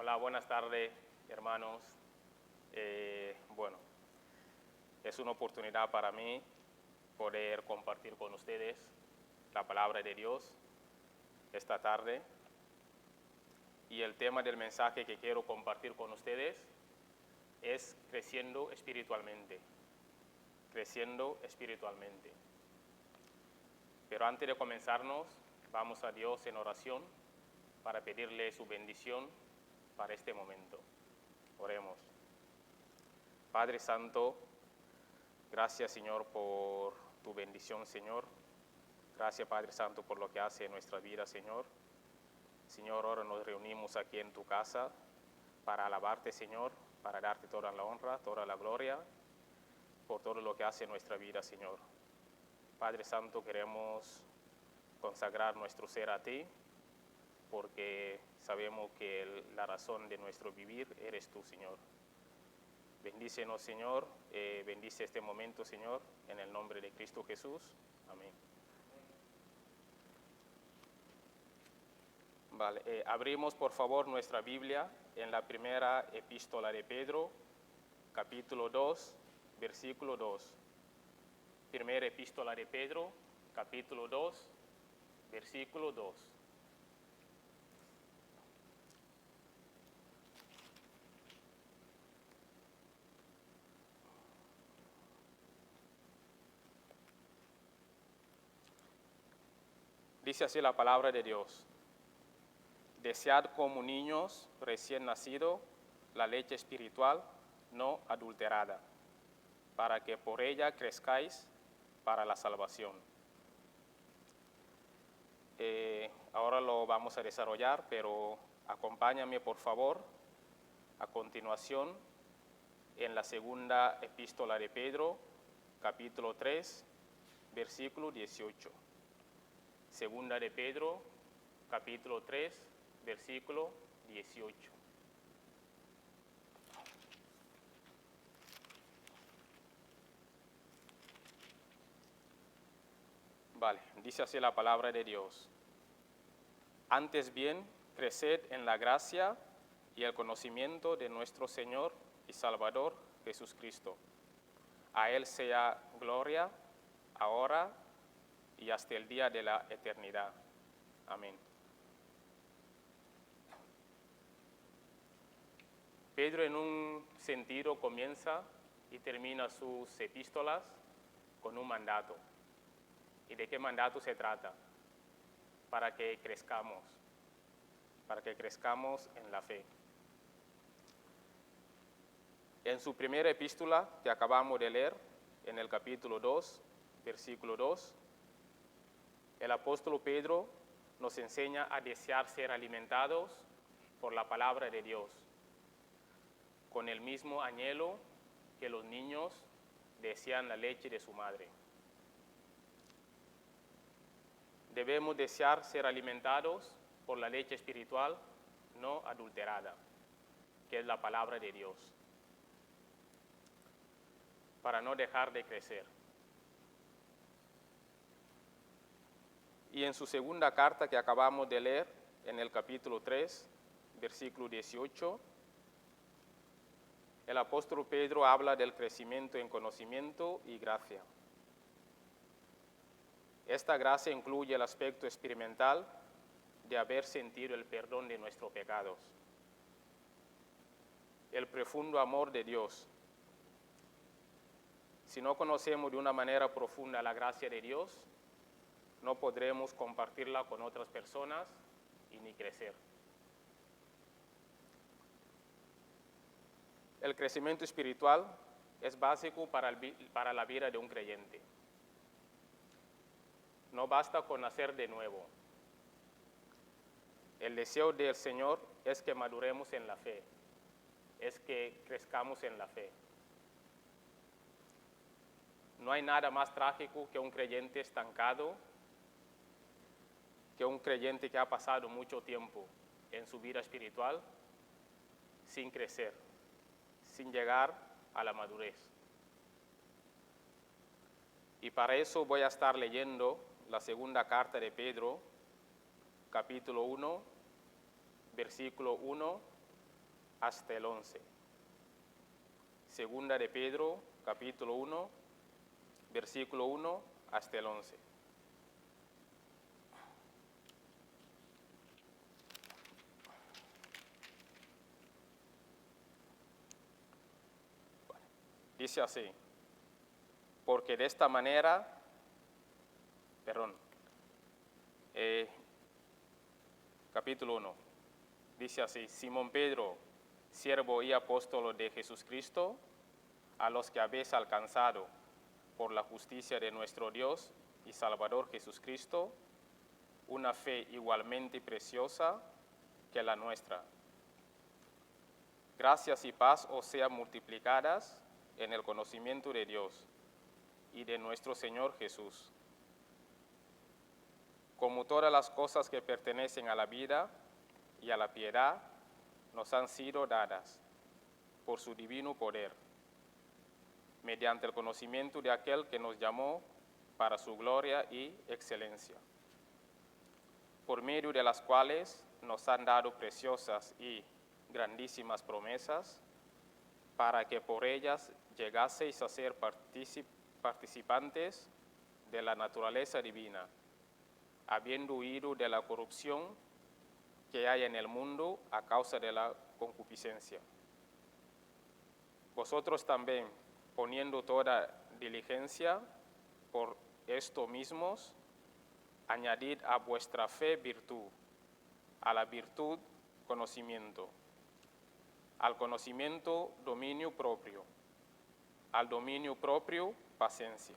Hola, buenas tardes, hermanos. Bueno, es una oportunidad para mí poder compartir con ustedes la palabra de Dios esta tarde. Y el tema del mensaje que quiero compartir con ustedes es creciendo espiritualmente. Creciendo espiritualmente. Pero antes de comenzarnos, vamos a Dios en oración para pedirle su bendición para este momento. Oremos. Padre Santo, gracias Señor por tu bendición, Señor. Gracias Padre Santo por lo que hace en nuestra vida, Señor. Señor, ahora nos reunimos aquí en tu casa para alabarte, Señor, para darte toda la honra, toda la gloria por todo lo que hace en nuestra vida, Señor. Padre Santo, queremos consagrar nuestro ser a ti, porque sabemos que la razón de nuestro vivir eres tú, Señor. Bendícenos, Señor, bendice este momento, Señor, en el nombre de Cristo Jesús. Amén. Vale, abrimos por favor nuestra Biblia en la primera epístola de Pedro, capítulo 2, versículo 2. Primera epístola de Pedro, capítulo 2, versículo 2. Dice así la palabra de Dios. Desead como niños recién nacidos la leche espiritual no adulterada, para que por ella crezcáis para la salvación. Ahora lo vamos a desarrollar, pero acompáñame por favor a continuación en la segunda epístola de Pedro, capítulo 3, versículo 18. Segunda de Pedro, capítulo 3, versículo 18. Vale, dice así la palabra de Dios. Antes bien, creced en la gracia y el conocimiento de nuestro Señor y Salvador Jesucristo. A Él sea gloria, ahora y hasta el día de la eternidad. Amén. Pedro en un sentido comienza y termina sus epístolas con un mandato. ¿Y de qué mandato se trata? Para que crezcamos en la fe. En su primera epístola que acabamos de leer, en el capítulo 2, versículo 2, el apóstol Pedro nos enseña a desear ser alimentados por la palabra de Dios, con el mismo anhelo que los niños desean la leche de su madre. Debemos desear ser alimentados por la leche espiritual no adulterada, que es la palabra de Dios, para no dejar de crecer. Y en su segunda carta que acabamos de leer, en el capítulo 3, versículo 18, el apóstol Pedro habla del crecimiento en conocimiento y gracia. Esta gracia incluye el aspecto experimental de haber sentido el perdón de nuestros pecados, el profundo amor de Dios. Si no conocemos de una manera profunda la gracia de Dios, no podremos compartirla con otras personas y ni crecer. El crecimiento espiritual es básico para la vida de un creyente. No basta con nacer de nuevo. El deseo del Señor es que maduremos en la fe, es que crezcamos en la fe. No hay nada más trágico que un creyente estancado, que un creyente que ha pasado mucho tiempo en su vida espiritual sin crecer, sin llegar a la madurez. Y para eso voy a estar leyendo la segunda carta de Pedro, capítulo 1, versículo 1 hasta el 11. Segunda de Pedro, capítulo 1, versículo 1 hasta el 11. Dice así, porque de esta manera, capítulo 1, dice así, Simón Pedro, siervo y apóstol de Jesucristo, a los que habéis alcanzado por la justicia de nuestro Dios y Salvador Jesucristo, una fe igualmente preciosa que la nuestra. Gracias y paz os sean multiplicadas en el conocimiento de Dios y de nuestro Señor Jesús. Como todas las cosas que pertenecen a la vida y a la piedad nos han sido dadas por su divino poder, mediante el conocimiento de aquel que nos llamó para su gloria y excelencia, por medio de las cuales nos han dado preciosas y grandísimas promesas, para que por ellas llegaseis a ser participantes de la naturaleza divina, habiendo huido de la corrupción que hay en el mundo a causa de la concupiscencia. Vosotros también, poniendo toda diligencia por esto mismos, añadid a vuestra fe virtud, a la virtud conocimiento, al conocimiento dominio propio, al dominio propio paciencia,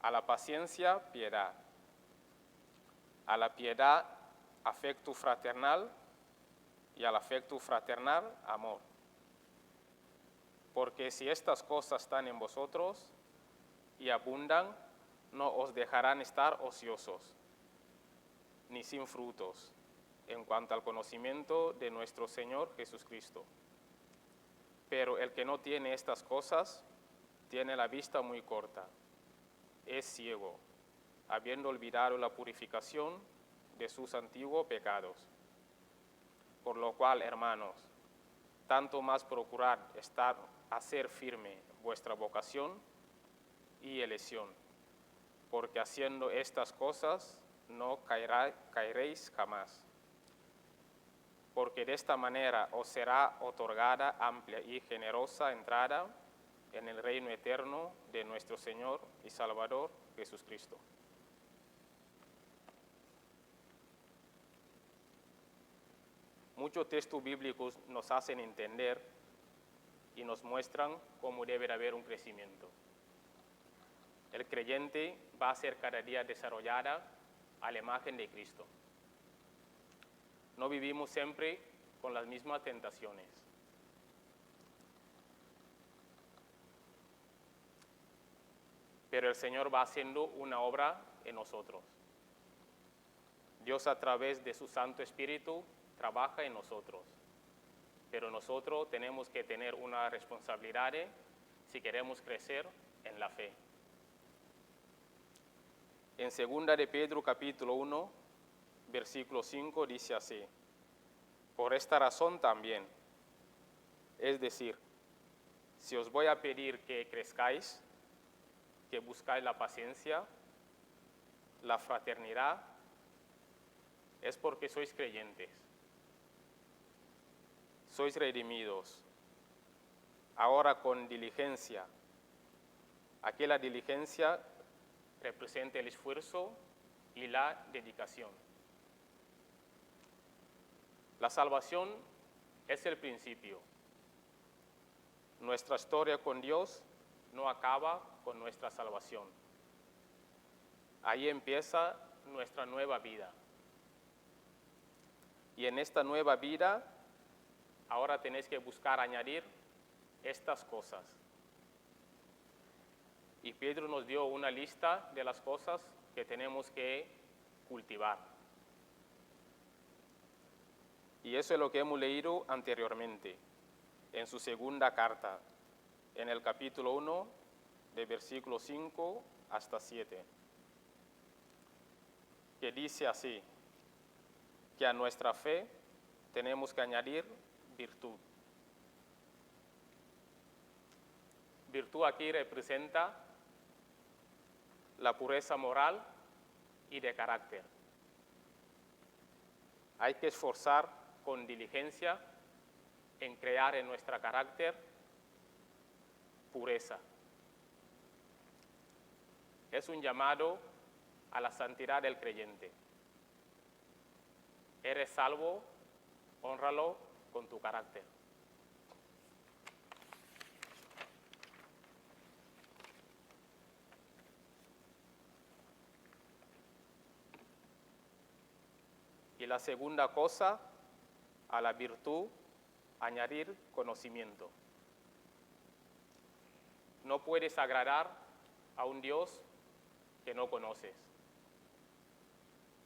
a la paciencia piedad, a la piedad afecto fraternal y al afecto fraternal amor. Porque si estas cosas están en vosotros y abundan, no os dejarán estar ociosos, ni sin frutos, en cuanto al conocimiento de nuestro Señor Jesucristo. Pero el que no tiene estas cosas, tiene la vista muy corta, es ciego, habiendo olvidado la purificación de sus antiguos pecados. Por lo cual, hermanos, tanto más procurad hacer firme vuestra vocación y elección, porque haciendo estas cosas no caeréis jamás. Porque de esta manera os será otorgada amplia y generosa entrada en el reino eterno de nuestro Señor y Salvador Jesucristo. Muchos textos bíblicos nos hacen entender y nos muestran cómo debe haber un crecimiento. El creyente va a ser cada día desarrollada a la imagen de Cristo. No vivimos siempre con las mismas tentaciones. Pero el Señor va haciendo una obra en nosotros. Dios a través de su Santo Espíritu trabaja en nosotros. Pero nosotros tenemos que tener una responsabilidad si queremos crecer en la fe. En 2 de Pedro capítulo 1, versículo 5 dice así, por esta razón también, es decir, si os voy a pedir que crezcáis, que buscáis la paciencia, la fraternidad, es porque sois creyentes, sois redimidos, ahora con diligencia. Aquí la diligencia representa el esfuerzo y la dedicación. La salvación es el principio. Nuestra historia con Dios no acaba con nuestra salvación. Ahí empieza nuestra nueva vida. Y en esta nueva vida, ahora tenéis que buscar añadir estas cosas. Y Pedro nos dio una lista de las cosas que tenemos que cultivar. Y eso es lo que hemos leído anteriormente, en su segunda carta, en el capítulo 1, de versículo 5 hasta 7, que dice así, que a nuestra fe tenemos que añadir virtud. Virtud aquí representa la pureza moral y de carácter. Hay que esforzar con diligencia en crear en nuestro carácter pureza. Es un llamado a la santidad del creyente. Eres salvo, hónralo con tu carácter. Y la segunda cosa, a la virtud, añadir conocimiento. No puedes agradar a un Dios que no conoces.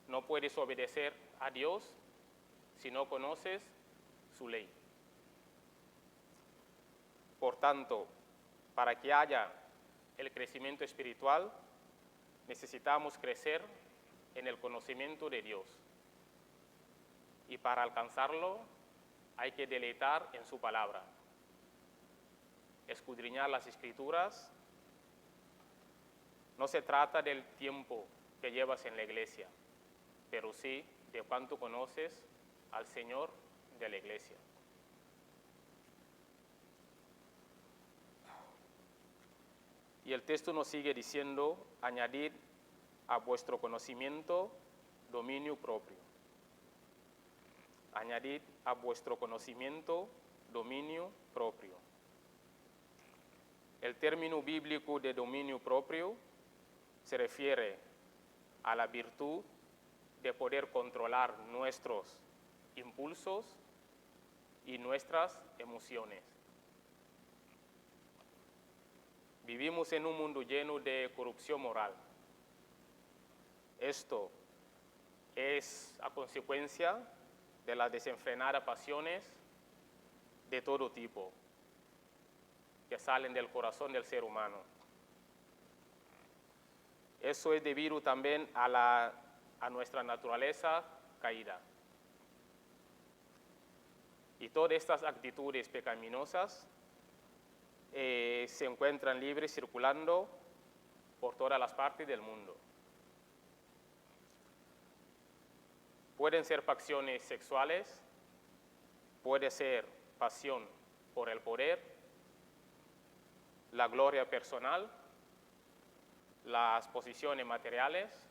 No puedes obedecer a Dios si no conoces su ley. Por tanto, para que haya el crecimiento espiritual, necesitamos crecer en el conocimiento de Dios. Y para alcanzarlo, hay que deleitar en su palabra, escudriñar las Escrituras. No se trata del tiempo que llevas en la iglesia, pero sí de cuánto conoces al Señor de la iglesia. Y el texto nos sigue diciendo, añadid a vuestro conocimiento dominio propio. Añadid a vuestro conocimiento dominio propio. El término bíblico de dominio propio se refiere a la virtud de poder controlar nuestros impulsos y nuestras emociones. Vivimos en un mundo lleno de corrupción moral. Esto es a consecuencia de las desenfrenadas pasiones de todo tipo que salen del corazón del ser humano. Eso es debido también a nuestra naturaleza caída. Y todas estas actitudes pecaminosas se encuentran libres circulando por todas las partes del mundo. Pueden ser pasiones sexuales, puede ser pasión por el poder, la gloria personal, las posiciones materiales,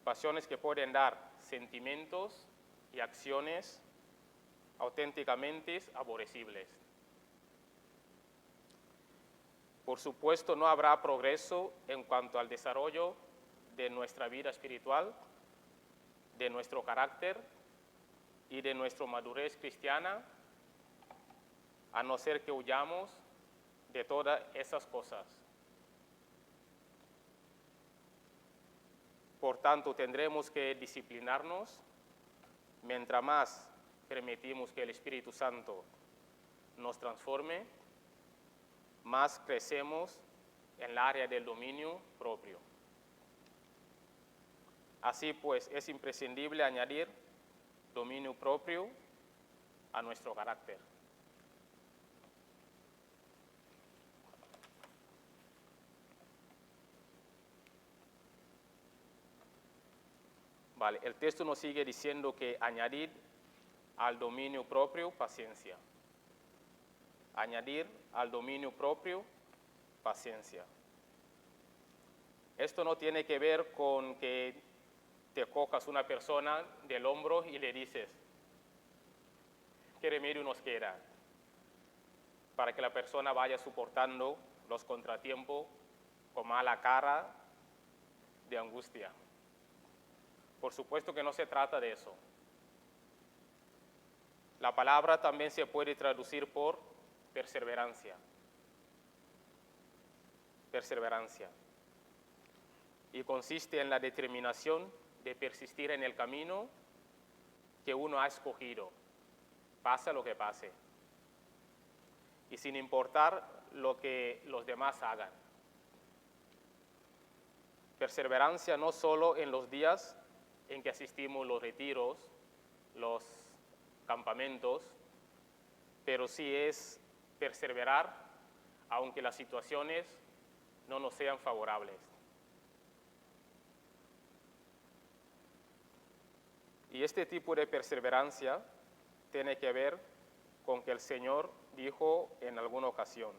pasiones que pueden dar sentimientos y acciones auténticamente aborrecibles. Por supuesto, no habrá progreso en cuanto al desarrollo de nuestra vida espiritual, de nuestro carácter y de nuestra madurez cristiana, a no ser que huyamos de todas esas cosas. Por tanto, tendremos que disciplinarnos. Mientras más permitimos que el Espíritu Santo nos transforme, más crecemos en el área del dominio propio. Así pues, es imprescindible añadir dominio propio a nuestro carácter. Vale, el texto nos sigue diciendo que añadir al dominio propio paciencia. Añadir al dominio propio paciencia. Esto no tiene que ver con que te cojas una persona del hombro y le dices, ¿qué remedio nos queda? Para que la persona vaya soportando los contratiempos con mala cara de angustia. Por supuesto que no se trata de eso. La palabra también se puede traducir por perseverancia. Perseverancia. Y consiste en la determinación de persistir en el camino que uno ha escogido, pase lo que pase, y sin importar lo que los demás hagan. Perseverancia no solo en los días en que asistimos los retiros, los campamentos, fundamentos, pero sí es perseverar aunque las situaciones no nos sean favorables. Y este tipo de perseverancia tiene que ver con que el Señor dijo en alguna ocasión: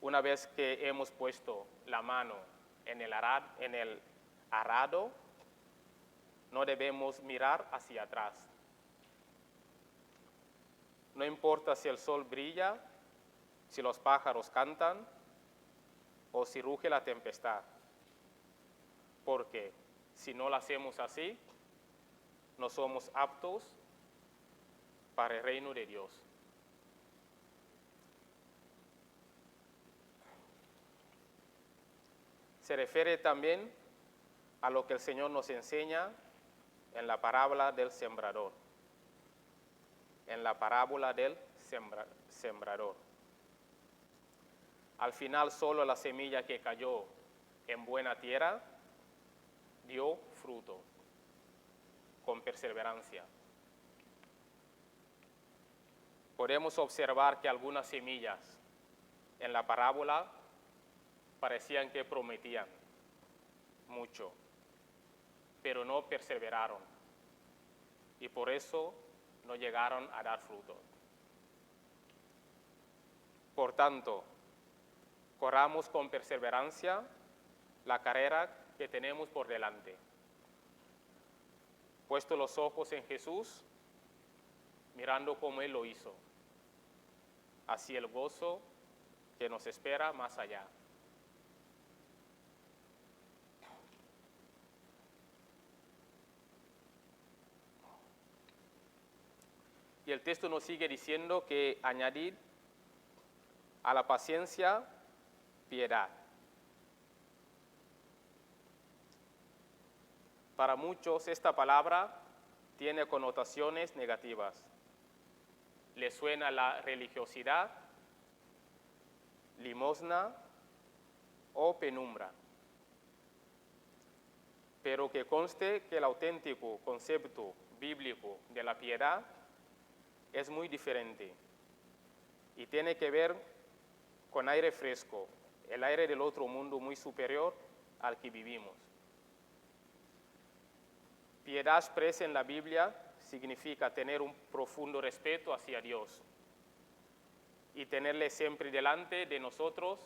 una vez que hemos puesto la mano en el arado, no debemos mirar hacia atrás. No importa si el sol brilla, si los pájaros cantan o si ruge la tempestad, porque si no lo hacemos así, no somos aptos para el reino de Dios. Se refiere también a lo que el Señor nos enseña en la parábola del sembrador. En la parábola del sembrador. Al final, solo la semilla que cayó en buena tierra dio fruto, con perseverancia. Podemos observar que algunas semillas en la parábola parecían que prometían mucho, pero no perseveraron y por eso no llegaron a dar fruto. Por tanto, corramos con perseverancia la carrera que tenemos por delante. Puesto los ojos en Jesús, mirando cómo Él lo hizo, así el gozo que nos espera más allá. Y el texto nos sigue diciendo que añadid a la paciencia piedad. Para muchos esta palabra tiene connotaciones negativas. Le suena la religiosidad, limosna o penumbra. Pero que conste que el auténtico concepto bíblico de la piedad es muy diferente y tiene que ver con aire fresco, el aire del otro mundo muy superior al que vivimos. Piedad expresa en la Biblia significa tener un profundo respeto hacia Dios y tenerle siempre delante de nosotros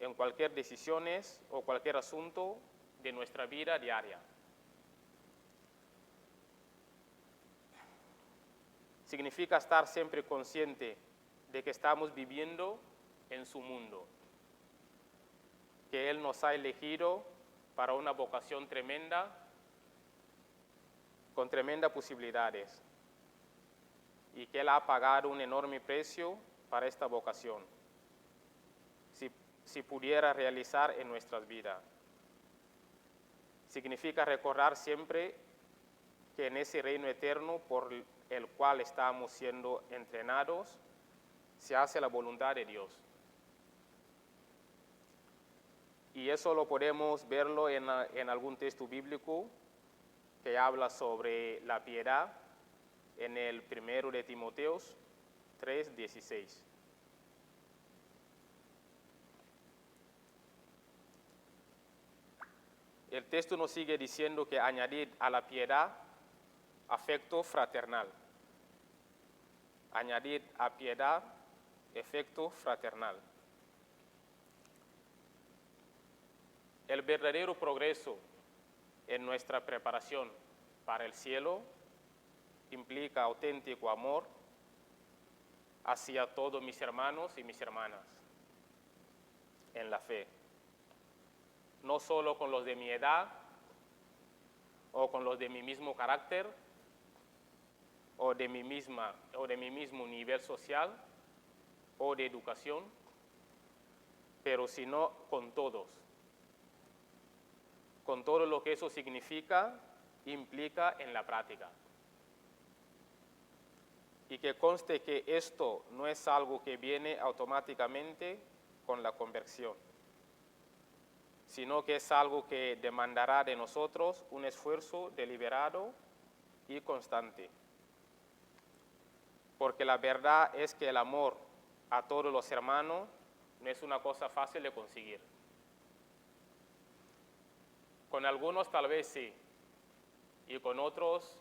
en cualquier decisión o cualquier asunto de nuestra vida diaria. Significa estar siempre consciente de que estamos viviendo en su mundo, que Él nos ha elegido para una vocación tremenda, con tremendas posibilidades, y que Él ha pagado un enorme precio para esta vocación, si pudiera realizar en nuestras vidas. Significa recordar siempre que en ese reino eterno por el cual estamos siendo entrenados, se hace la voluntad de Dios. Y eso lo podemos verlo en algún texto bíblico que habla sobre la piedad en el 1 de Timoteos 3:16. El texto nos sigue diciendo que añadid a la piedad afecto fraternal. Añadid a piedad afecto fraternal. El verdadero progreso en nuestra preparación para el cielo implica auténtico amor hacia todos mis hermanos y mis hermanas en la fe. No solo con los de mi edad o con los de mi mismo carácter o de mi mismo nivel social o de educación, pero sino con todos. Con todo lo que eso significa, implica en la práctica. Y que conste que esto no es algo que viene automáticamente con la conversión, sino que es algo que demandará de nosotros un esfuerzo deliberado y constante. porque la verdad es que el amor a todos los hermanos no es una cosa fácil de conseguir. Con algunos tal vez sí, y con otros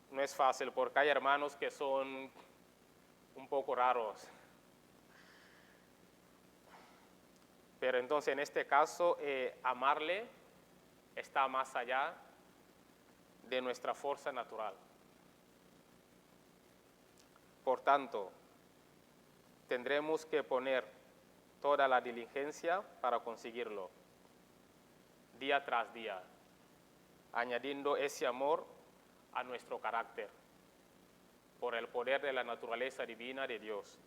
no es fácil, porque hay hermanos que son un poco raros. Pero entonces en este caso, amarle está más allá de nuestra fuerza natural. Por tanto, tendremos que poner toda la diligencia para conseguirlo, día tras día, añadiendo ese amor a nuestro carácter, por el poder de la naturaleza divina de Dios,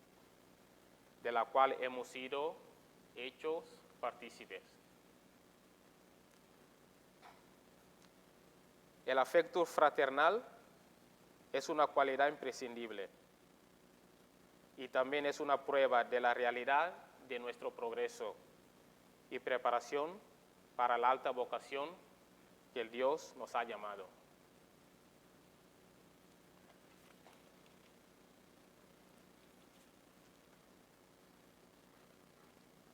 de la cual hemos sido hechos partícipes. El afecto fraternal es una cualidad imprescindible y también es una prueba de la realidad de nuestro progreso y preparación para la alta vocación que el Dios nos ha llamado.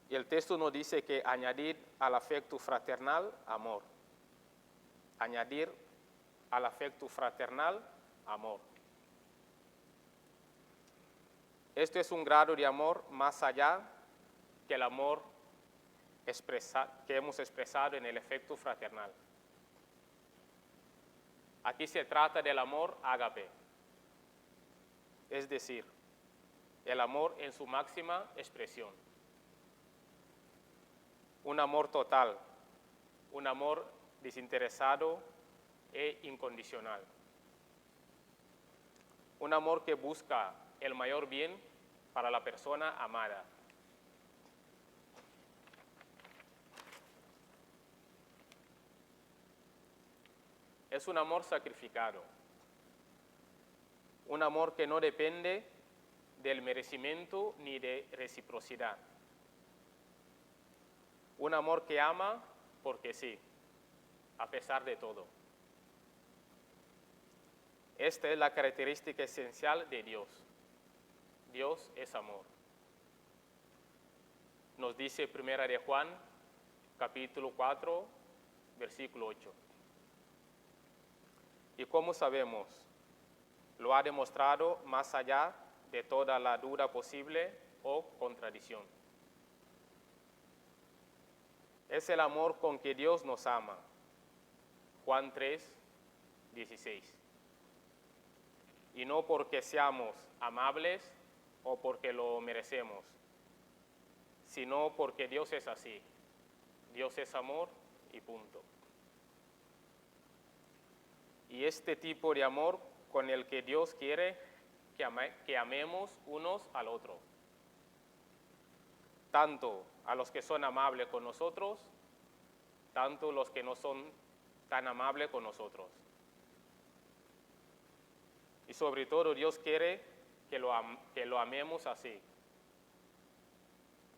Y el texto nos dice que añadir al afecto fraternal amor. Añadir al afecto fraternal amor. Esto es un grado de amor más allá que el amor que hemos expresado en el afecto fraternal. Aquí se trata del amor ágape, es decir, el amor en su máxima expresión. Un amor total, un amor desinteresado e incondicional. Un amor que busca el mayor bien para la persona amada. Es un amor sacrificado, un amor que no depende del merecimiento ni de reciprocidad. Un amor que ama porque sí, a pesar de todo. Esta es la característica esencial de Dios. Dios es amor. Nos dice 1 de Juan, capítulo 4, versículo 8. ¿Y cómo sabemos? Lo ha demostrado más allá de toda la duda posible o contradicción. Es el amor con que Dios nos ama. Juan 3, 16. Y no porque seamos amables o porque lo merecemos, sino porque Dios es así. Dios es amor y punto. Y este tipo de amor con el que Dios quiere que amemos unos al otro, tanto a los que son amables con nosotros, tanto los que no son tan amables con nosotros. Y sobre todo Dios quiere que lo amemos así.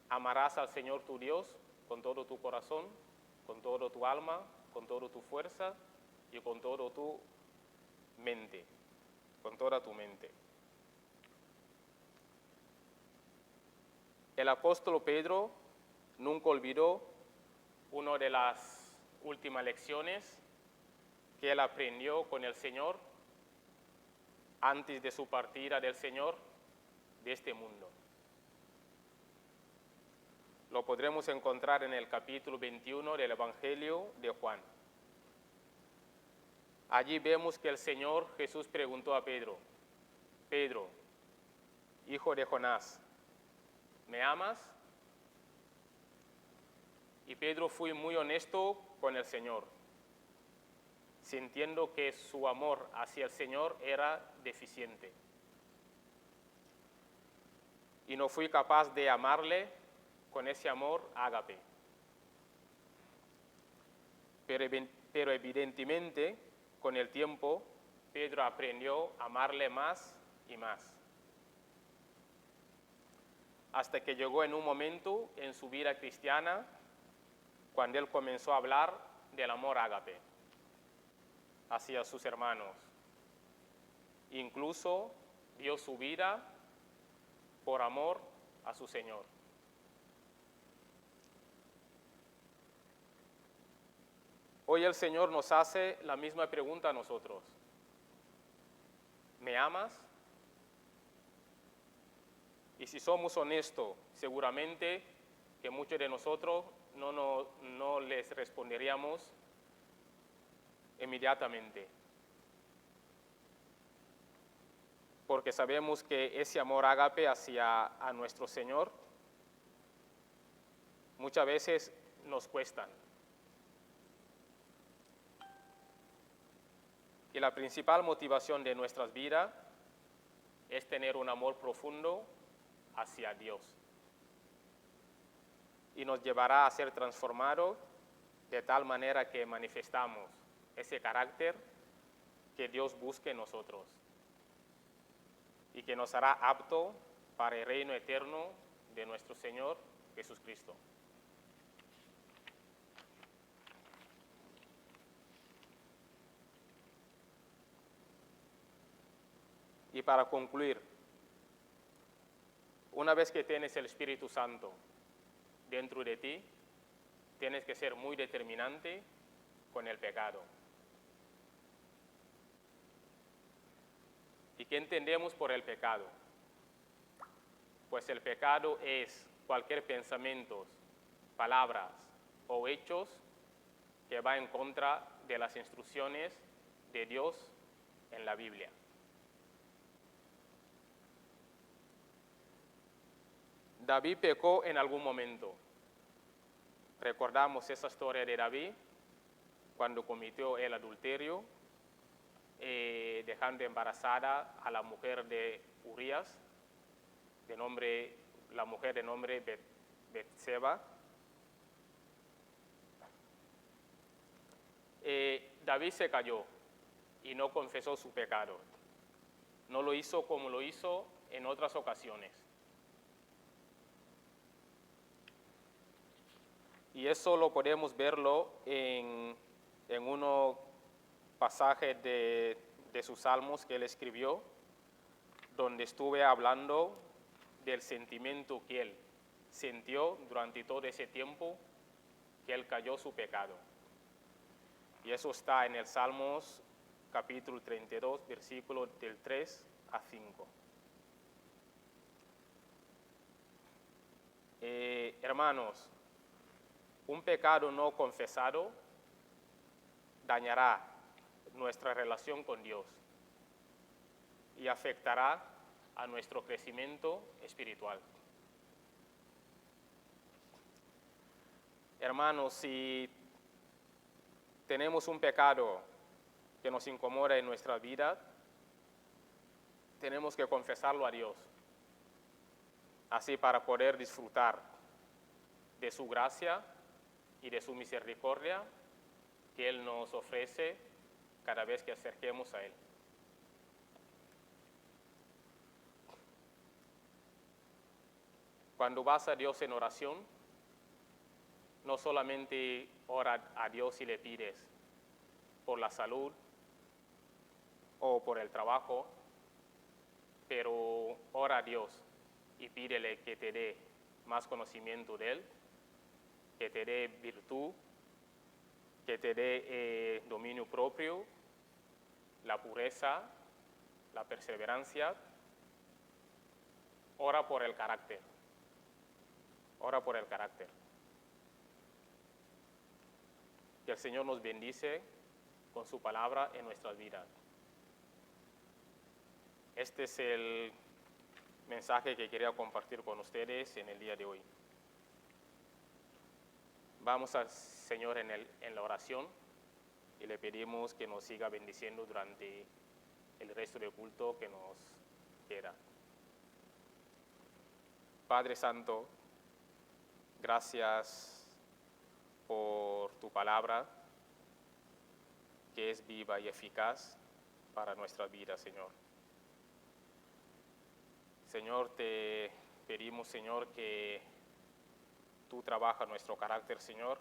Amarás al Señor tu Dios con todo tu corazón, con toda tu alma, con toda tu fuerza y con toda tu mente, con toda tu mente. El apóstol Pedro nunca olvidó una de las últimas lecciones que él aprendió con el Señor antes de su partida del Señor de este mundo. Lo podremos encontrar en el capítulo 21 del Evangelio de Juan. Allí vemos que el Señor Jesús preguntó a Pedro, Pedro, hijo de Jonás, ¿me amas? Y Pedro fue muy honesto con el Señor, sintiendo que su amor hacia el Señor era deficiente. Y no fue capaz de amarle con ese amor ágape. Pero evidentemente, con el tiempo, Pedro aprendió a amarle más y más. Hasta que llegó en un momento en su vida cristiana cuando él comenzó a hablar del amor ágape hacia sus hermanos. Incluso dio su vida por amor a su Señor. Hoy el Señor nos hace la misma pregunta a nosotros. ¿Me amas? Y si somos honestos, seguramente que muchos de nosotros no les responderíamos inmediatamente. Porque sabemos que ese amor ágape hacia a nuestro Señor muchas veces nos cuestan. Y la principal motivación de nuestras vidas es tener un amor profundo hacia Dios. Y nos llevará a ser transformados de tal manera que manifestamos ese carácter que Dios busca en nosotros y que nos hará apto para el reino eterno de nuestro Señor Jesucristo. Y para concluir, una vez que tienes el Espíritu Santo dentro de ti, tienes que ser muy determinante con el pecado. ¿Y qué entendemos por el pecado? Pues el pecado es cualquier pensamiento, palabras o hechos que va en contra de las instrucciones de Dios en la Biblia. David pecó en algún momento. Recordamos esa historia de David cuando cometió el adulterio, dejando embarazada a la mujer de Urías, la mujer de nombre Betseba. David se cayó y no confesó su pecado. No lo hizo como lo hizo en otras ocasiones. Y eso lo podemos verlo en unos pasajes de sus salmos que él escribió, donde estuve hablando del sentimiento que él sintió durante todo ese tiempo que él cayó su pecado. Y eso está en el Salmos capítulo 32, versículos del 3 a 5. Hermanos, un pecado no confesado dañará nuestra relación con Dios y afectará a nuestro crecimiento espiritual. Hermanos, si tenemos un pecado que nos incomoda en nuestra vida, tenemos que confesarlo a Dios, así para poder disfrutar de su gracia y de su misericordia que Él nos ofrece cada vez que acerquemos a Él. Cuando vas a Dios en oración, no solamente ora a Dios y le pides por la salud o por el trabajo, pero ora a Dios y pídele que te dé más conocimiento de Él, que te dé virtud, que te dé dominio propio, la pureza, la perseverancia. Ora por el carácter. Ora por el carácter. Que el Señor nos bendice con su palabra en nuestras vidas. Este es el mensaje que quería compartir con ustedes en el día de hoy. Vamos al Señor en la oración y le pedimos que nos siga bendiciendo durante el resto del culto que nos queda. Padre Santo, gracias por tu palabra, que es viva y eficaz para nuestra vida, Señor. Señor, te pedimos, Señor, que tú trabajas nuestro carácter, Señor.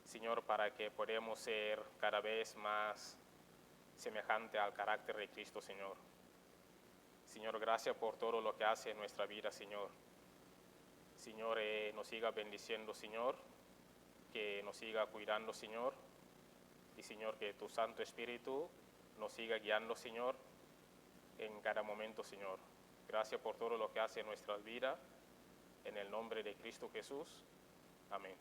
Señor, para que podamos ser cada vez más semejante al carácter de Cristo, Señor. Señor, gracias por todo lo que hace en nuestra vida, Señor. Señor, nos siga bendiciendo, Señor, que nos siga cuidando, Señor, y Señor, que tu Santo Espíritu nos siga guiando, Señor, en cada momento, Señor. Gracias por todo lo que hace en nuestra vida, en el nombre de Cristo Jesús. Amén.